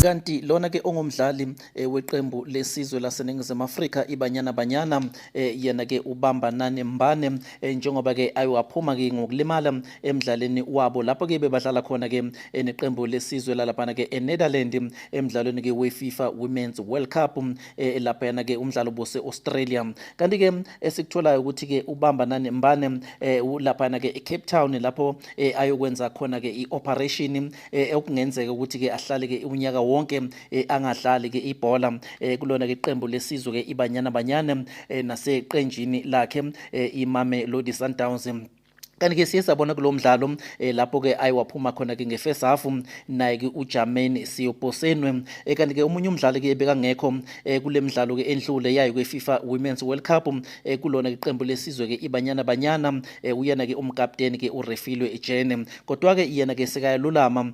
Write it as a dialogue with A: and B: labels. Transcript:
A: kanti lona ke ongumdlali weqembu lesizwe laseNingizimu Afrika iBanyana Banyana yena ke uBambanani Mbane njengoba ke ayiwaphuma ke ngokulimala emidlalweni wabo lapho ke bebadlala khona ke neqembu lesizwe lalapha ke eNetherlands emidlalweni ke weFIFA Women's World Cup lapha yana ke umdlalo bose Australia. Kanti ke esikutholayo ukuthi ke uBambanani Mbane lapha ke eCape Town lapho ayokwenza khona ke ioperation okungenzeka ukuthi ke ahlale ke unyaka wonke angadlali ke ibhola kulona ke iqembu lesizwe ke iBanyana Banyana naseqenjini lakhe iMamelodi Sundowns. Kanti ke siye sabona kulo mdlalo lapho ke ayiwaphuma khona ke ngefirst half naye ke uJermaine Seoposenwe kanti ke umunye umdlali ke bekangekho kule midlalo ke endlule yayo kweFIFA Women's World Cup kulona ke iqembu lesizwe ke iBanyana Banyana uyena ke umkapteni ke uRefiloe Jane kodwa ke yena ke sekayalulama.